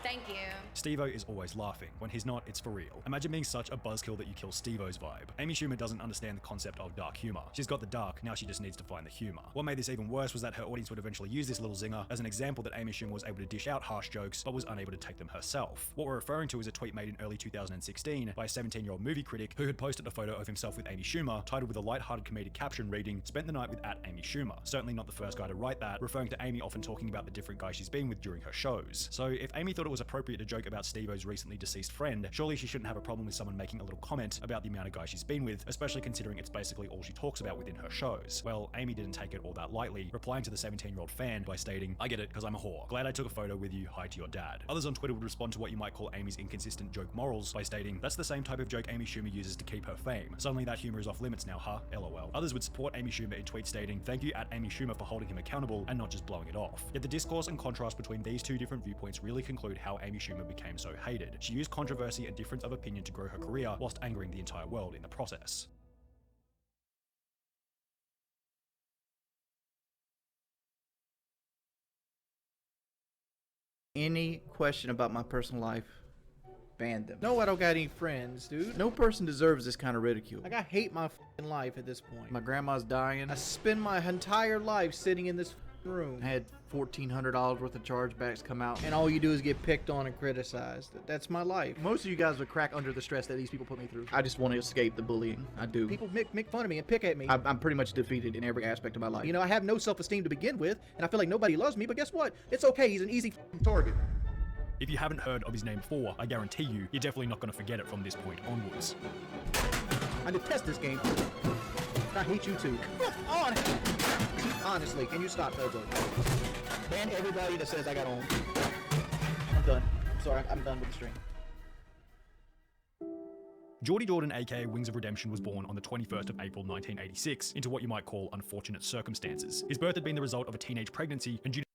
Thank you. Steve-O is always laughing. When he's not, it's for real. Imagine being such a buzzkill that you kill Steve-O's vibe. Amy Schumer doesn't understand the concept of dark humor. She's got the dark, now she just needs to find the humor. What made this even worse was that her audience would eventually use this little zinger as an example that Amy Schumer was able to dish out harsh jokes, but was unable to take them herself. What we're referring to is a tweet made in early 2016 by a 17-year-old movie critic who had posted a photo of himself with Amy Schumer, titled with a lighthearted comedic caption reading, "Spent the night with @Amy Schumer." Certainly not the first guy to write that, referring to Amy often talking about the different guys she's been with during her shows. So if Amy thought it was appropriate to joke about Steve-O's recently deceased friend, surely she shouldn't have a problem with someone making a little comment about the amount of guys she's been with, especially considering it's basically all she talks about within her shows. Well, Amy didn't take it all that lightly, replying to the 17-year-old fan by stating, "I get it, cause I'm a whore. Glad I took a photo with you, hi to your dad." Others on Twitter would respond to what you might call Amy's inconsistent joke morals by stating, "That's the same type of joke Amy Schumer uses to keep her fame. Suddenly that humor is off limits now, huh? LOL." Others would support Amy Schumer in tweets stating, "Thank you @Amy Schumer for holding him accountable and not just blowing it off." Yet the discourse and contrast between these two different viewpoints really conclude how Amy Schumer became so hated. She used controversy and difference of opinion to grow her career, whilst angering the entire world in the process. Any question about my personal life, ban them. No, I don't got any friends, dude. No person deserves this kind of ridicule. Like, I hate my f***ing life at this point. My grandma's dying. I spend my entire life sitting in this room. I had $1,400 worth of chargebacks come out. And all you do is get picked on and criticized. That's my life. Most of you guys would crack under the stress that these people put me through. I just want to escape the bullying. I do. People make fun of me and pick at me. I'm pretty much defeated in every aspect of my life. You know, I have no self-esteem to begin with, and I feel like nobody loves me, but guess what? It's okay. He's an easy target. If you haven't heard of his name before, I guarantee you're definitely not going to forget it from this point onwards. I detest this game. I hate you too. Come on! Honestly, can you stop, Tozo? Ban everybody that says I got on. I'm done. I'm sorry, I'm done with the stream. Geordie Jordan, aka Wings of Redemption, was born on the 21st of April 1986 into what you might call unfortunate circumstances. His birth had been the result of a teenage pregnancy, and due to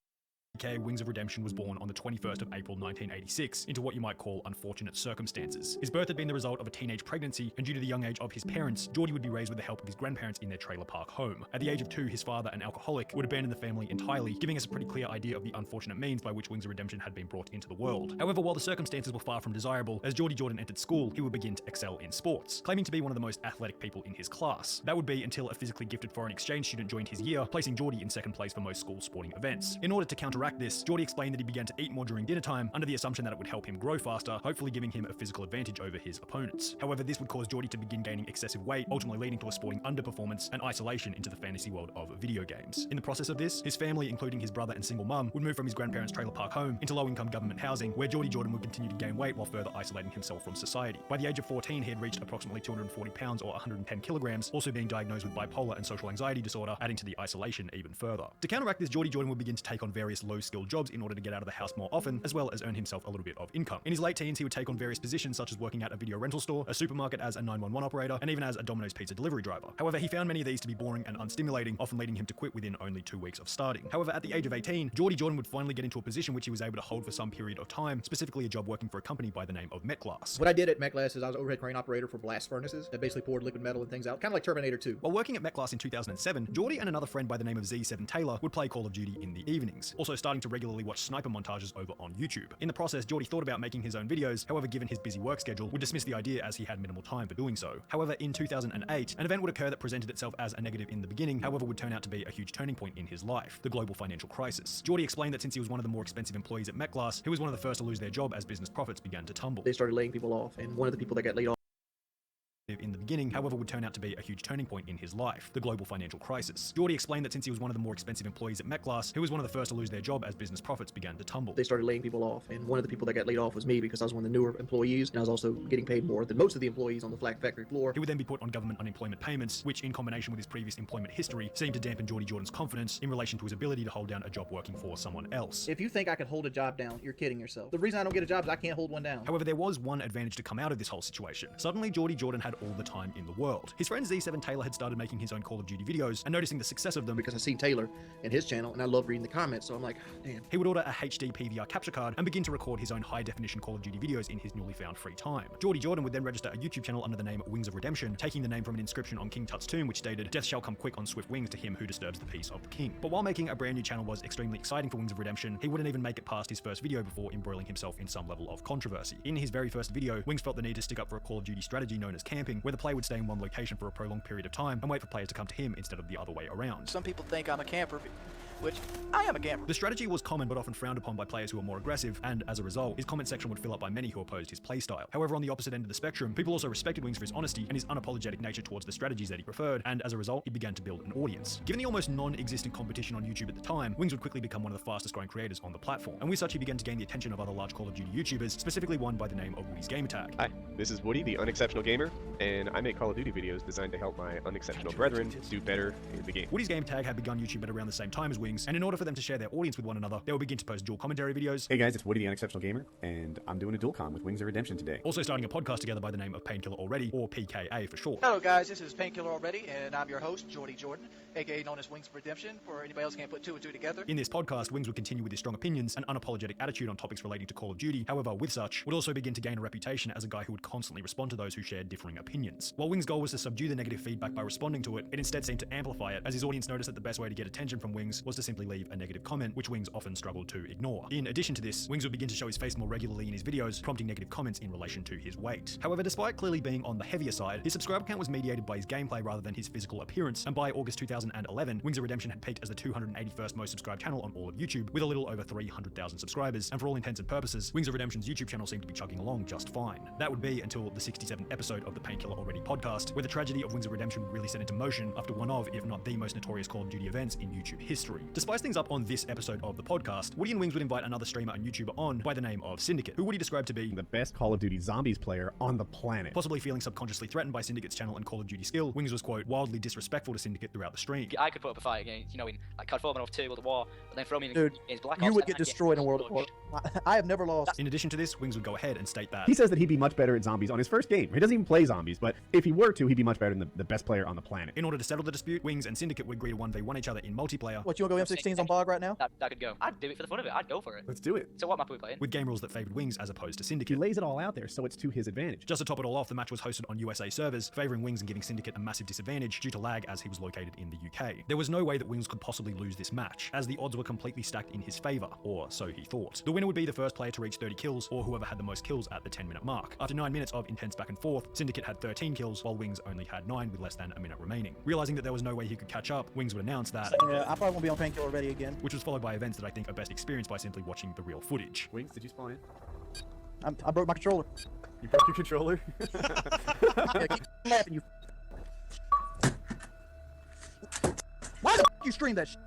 aka Wings of Redemption was born on the 21st of April 1986 into what you might call unfortunate circumstances. His birth had been the result of a teenage pregnancy, and due to the young age of his parents, Geordie would be raised with the help of his grandparents in their trailer park home. At the age of 2, his father, an alcoholic, would abandon the family entirely, giving us a pretty clear idea of the unfortunate means by which Wings of Redemption had been brought into the world. However, while the circumstances were far from desirable, as Geordie Jordan entered school, he would begin to excel in sports, claiming to be one of the most athletic people in his class. That would be until a physically gifted foreign exchange student joined his year, placing Geordie in second place for most school sporting events. In order to counteract this, Geordie explained that he began to eat more during dinner time under the assumption that it would help him grow faster, hopefully giving him a physical advantage over his opponents. However, this would cause Geordie to begin gaining excessive weight, ultimately leading to a sporting underperformance and isolation into the fantasy world of video games. In the process of this, his family, including his brother and single mum, would move from his grandparents' trailer park home into low-income government housing, where Geordie Jordan would continue to gain weight while further isolating himself from society. By the age of 14, he had reached approximately 240 pounds or 110 kilograms, also being diagnosed with bipolar and social anxiety disorder, adding to the isolation even further. To counteract this, Geordie Jordan would begin to take on various low-skilled jobs in order to get out of the house more often, as well as earn himself a little bit of income. In his late teens, he would take on various positions such as working at a video rental store, a supermarket as a 911 operator, and even as a Domino's pizza delivery driver. However, he found many of these to be boring and unstimulating, often leading him to quit within only 2 weeks of starting. However, at the age of 18, Geordie Jordan would finally get into a position which he was able to hold for some period of time, specifically a job working for a company by the name of Metglass. What I did at Metglass is I was overhead crane operator for blast furnaces that basically poured liquid metal and things out, kind of like Terminator 2. While working at Metglass in 2007, Geordie and another friend by the name of Z7 Taylor would play Call of Duty in the evenings, also starting to regularly watch sniper montages over on YouTube. In the process, Geordie thought about making his own videos, however, given his busy work schedule, would dismiss the idea as he had minimal time for doing so. However, in 2008, an event would occur that presented itself as a negative in the beginning, however would turn out to be a huge turning point in his life, the global financial crisis. Geordie explained that since he was one of the more expensive employees at Metglass, he was one of the first to lose their job as business profits began to tumble. They started laying people off, and one of the people that got laid off in the beginning, however, would turn out to be a huge turning point in his life, the global financial crisis. Geordie explained that since he was one of the more expensive employees at Metglass, he was one of the first to lose their job as business profits began to tumble. They started laying people off, and one of the people that got laid off was me because I was one of the newer employees, and I was also getting paid more than most of the employees on the flag factory floor. He would then be put on government unemployment payments, which in combination with his previous employment history seemed to dampen Geordie Jordan's confidence in relation to his ability to hold down a job working for someone else. If you think I could hold a job down, you're kidding yourself. The reason I don't get a job is I can't hold one down. However, there was one advantage to come out of this whole situation. Suddenly, Geordie Jordan had all the time in the world. His friend Z7 Taylor had started making his own Call of Duty videos, and noticing the success of them, Because I seen Taylor and his channel, and I love reading the comments, so I'm like, damn. he would order a HD PVR capture card and begin to record his own high-definition Call of Duty videos in his newly found free time. Geordie Jordan would then register a YouTube channel under the name Wings of Redemption, taking the name from an inscription on King Tut's tomb which stated, "Death shall come quick on swift wings to him who disturbs the peace of the king." But while making a brand new channel was extremely exciting for Wings of Redemption, he wouldn't even make it past his first video before embroiling himself in some level of controversy. In his very first video, Wings felt the need to stick up for a Call of Duty strategy known as camping, where the player would stay in one location for a prolonged period of time and wait for players to come to him instead of the other way around. Some people think I'm a camper, which I am a camper. The strategy was common but often frowned upon by players who were more aggressive, and as a result, his comment section would fill up by many who opposed his playstyle. However, on the opposite end of the spectrum, people also respected Wings for his honesty and his unapologetic nature towards the strategies that he preferred, and as a result, he began to build an audience. Given the almost non-existent competition on YouTube at the time, Wings would quickly become one of the fastest growing creators on the platform, and with such he began to gain the attention of other large Call of Duty YouTubers, specifically one by the name of Woody's Gamertag. Hi, this is Woody, the Unexceptional Gamer, and I make Call of Duty videos designed to help my unexceptional brethren do better in the game. Woody's Gamertag had begun YouTube at around the same time as Wings, and in order for them to share their audience with one another, they would begin to post dual commentary videos. Hey guys, it's Woody the Unexceptional Gamer, and I'm doing a dual com with Wings of Redemption today. Also starting a podcast together by the name of Painkiller Already, or PKA for short. Hello guys, this is Painkiller Already, and I'm your host, Geordie Jordan, aka known as Wings of Redemption, for anybody else who can't put two and two together. In this podcast, Wings would continue with his strong opinions and unapologetic attitude on topics relating to Call of Duty. However, with such, would also begin to gain a reputation as a guy who would constantly respond to those who shared differing opinions. While Wings' goal was to subdue the negative feedback by responding to it, it instead seemed to amplify it, as his audience noticed that the best way to get attention from Wings was to simply leave a negative comment, which Wings often struggled to ignore. In addition to this, Wings would begin to show his face more regularly in his videos, prompting negative comments in relation to his weight. However, despite clearly being on the heavier side, his subscriber count was mediated by his gameplay rather than his physical appearance, and by August 2011, Wings of Redemption had peaked as the 281st most subscribed channel on all of YouTube, with a little over 300,000 subscribers, and for all intents and purposes, Wings of Redemption's YouTube channel seemed to be chugging along just fine. That would be until the 67th episode of the Painkiller Already podcast, where the tragedy of Wings of Redemption would really set into motion after one of, if not the most notorious Call of Duty events in YouTube history. To spice things up on this episode of the podcast, Woody and Wings would invite another streamer and YouTuber on by the name of Syndicate, who Woody described to be The best Call of Duty Zombies player on the planet. possibly feeling subconsciously threatened by Syndicate's channel and Call of Duty skill. Wings was, quote, wildly disrespectful to Syndicate throughout the stream. I could put up a fight against, in like COD 4 World 2 World War, but then throw me in Dude, against Black You Ops would and get that destroyed game in World of War. crushed. I have never lost. In addition to this, Wings would go ahead and state that He says that he'd be much better at zombies on his first game. He doesn't even play zombies, but if he were to, he'd be much better than the best player on the planet. in order to settle the dispute, Wings and Syndicate would agree to 1v1 each other in multiplayer, What, you wanna go M16s on Bog right now? That could go. I'd do it for the fun of it. I'd go for it. Let's do it. So what map are we playing? with game rules that favored Wings as opposed to He Syndicate. lays it all out there, so it's to his advantage. Just to top it all off, the match was hosted on USA servers, favoring Wings and giving Syndicate a massive disadvantage due to lag as he was located in the UK. There was no way that Wings could possibly lose this match, as the odds were completely stacked in his favor, or so he thought. The winner would be the first player to reach 30 kills, or whoever had the most kills at the 10-minute mark. After 9 minutes of intense back and forth, Syndicate had 13 kills, while Wings only had 9 with less than a minute remaining. Realizing that there was no way he could catch up, Wings would announce that, Yeah, I probably won't be on Painkiller Already again. which was followed by events that I think are best experienced by simply watching the real footage. Wings, did you spawn in? I broke my controller. You broke your controller? Yeah, keep laughing, you. Why the you stream that shit?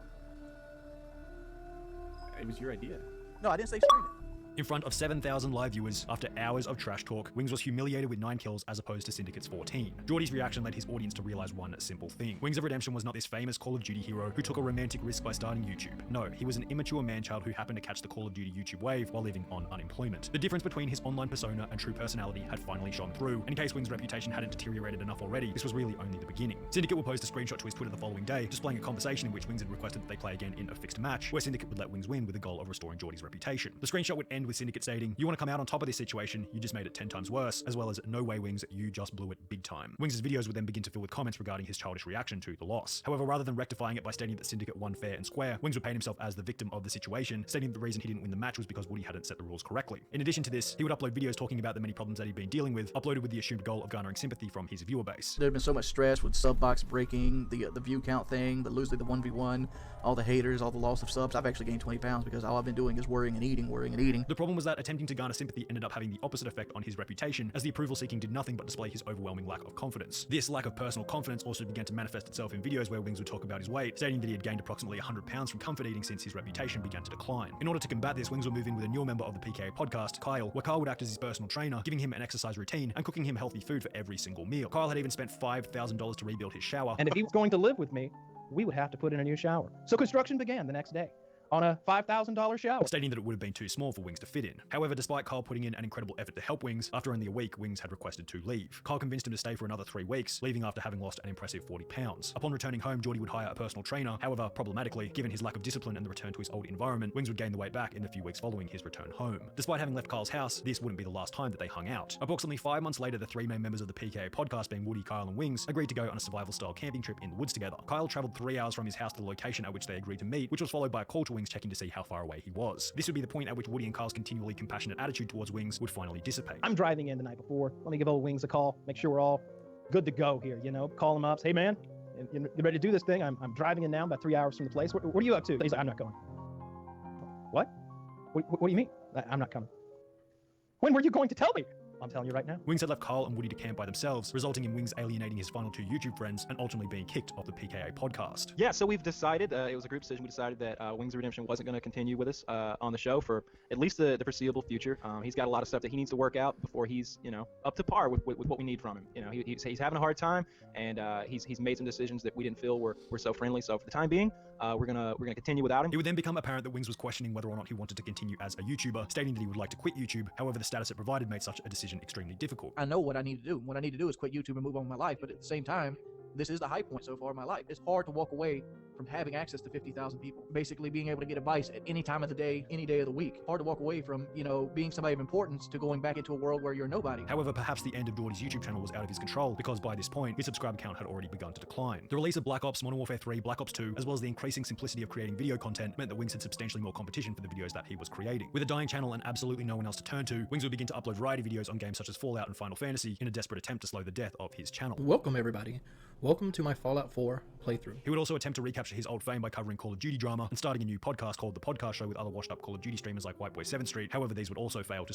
It was your idea. No, I didn't say stream it. In front of 7,000 live viewers, after hours of trash talk, Wings was humiliated with 9 kills as opposed to Syndicate's 14. Geordie's reaction led his audience to realize one simple thing. Wings of Redemption was not this famous Call of Duty hero who took a romantic risk by starting YouTube. No, he was an immature man-child who happened to catch the Call of Duty YouTube wave while living on unemployment. The difference between his online persona and true personality had finally shone through, and in case Wings' reputation hadn't deteriorated enough already, this was really only the beginning. Syndicate would post a screenshot to his Twitter the following day, displaying a conversation in which Wings had requested that they play again in a fixed match, where Syndicate would let Wings win with the goal of restoring Geordie's reputation. The screenshot would end with Syndicate stating, "You want to come out on top of this situation, you just made it 10 times worse," as well as, "No way, Wings, you just blew it big time." Wings' videos would then begin to fill with comments regarding his childish reaction to the loss. However, rather than rectifying it by stating that Syndicate won fair and square, Wings would paint himself as the victim of the situation, stating that the reason he didn't win the match was because Woody hadn't set the rules correctly. In addition to this, he would upload videos talking about the many problems that he'd been dealing with, uploaded with the assumed goal of garnering sympathy from his viewer base. There's been so much stress with sub box breaking, the view count thing, the losing the 1v1, all the haters, all the loss of subs. I've actually gained 20 pounds because all I've been doing is worrying and eating, worrying and eating. The problem was that attempting to garner sympathy ended up having the opposite effect on his reputation, as the approval seeking did nothing but display his overwhelming lack of confidence. This lack of personal confidence also began to manifest itself in videos where Wings would talk about his weight, stating that he had gained approximately 100 pounds from comfort eating since his reputation began to decline. In order to combat this, Wings would move in with a newer member of the PKA podcast, Kyle, where Kyle would act as his personal trainer, giving him an exercise routine and cooking him healthy food for every single meal. Kyle had even spent $5,000 to rebuild his shower. And if he was going to live with me, we would have to put in a new shower. So construction began the next day. on a $5,000 shower. stating that it would have been too small for Wings to fit in. However, despite Kyle putting in an incredible effort to help Wings, after only a week, Wings had requested to leave. Kyle convinced him to stay for another 3 weeks, leaving after having lost an impressive 40 pounds. Upon returning home, Geordie would hire a personal trainer. However, problematically, given his lack of discipline and the return to his old environment, Wings would gain the weight back in the few weeks following his return home. Despite having left Kyle's house, this wouldn't be the last time that they hung out. Approximately 5 months later, the 3 main members of the PKA podcast, being Woody, Kyle, and Wings, agreed to go on a survival-style camping trip in the woods together. Kyle traveled 3 hours from his house to the location at which they agreed to meet, which was followed by a call to Wings checking to see how far away he was. This would be the point at which Woody and Kyle's continually compassionate attitude towards Wings would finally dissipate. I'm driving in the night before. Let me give old Wings a call, make sure we're all good to go here, you know? Call him up, say, hey man, you ready to do this thing? I'm driving in now, about 3 hours from the place. What are you up to? He's like, I'm not going. What? What do you mean? I'm not coming. When were you going to tell me? I'm telling you right now. Wings had left Kyle and Woody to camp by themselves, resulting in Wings alienating his final 2 YouTube friends and ultimately being kicked off the PKA podcast. Yeah, so we've decided, it was a group decision, we decided that Wings of Redemption wasn't going to continue with us on the show for at least the foreseeable future. He's got a lot of stuff that he needs to work out before he's, you know, up to par with what we need from him. You know, he's having a hard time, and he's made some decisions that we didn't feel were so friendly. So for the time being, we're gonna continue without him. It would then become apparent that Wings was questioning whether or not he wanted to continue as a YouTuber, stating that he would like to quit YouTube. However, the status it provided made such a decision extremely difficult. I know what I need to do. What I need to do is quit YouTube and move on with my life. But at the same time, this is the high point so far in my life. It's hard to walk away from having access to 50,000 people. Basically being able to get advice at any time of the day, any day of the week. Hard to walk away from, you know, being somebody of importance to going back into a world where you're nobody. However, perhaps the end of Geordie's YouTube channel was out of his control, because by this point, his subscriber count had already begun to decline. The release of Black Ops, Modern Warfare 3, Black Ops 2, as well as the increasing simplicity of creating video content meant that Wings had substantially more competition for the videos that he was creating. With a dying channel and absolutely no one else to turn to, Wings would begin to upload variety videos on games such as Fallout and Final Fantasy in a desperate attempt to slow the death of his channel. Welcome everybody. Welcome to my Fallout 4 playthrough. He would also attempt to recapture his old fame by covering Call of Duty drama and starting a new podcast called The Podcast Show with other washed up Call of Duty streamers like Whiteboy 7th Street. However, these would also fail to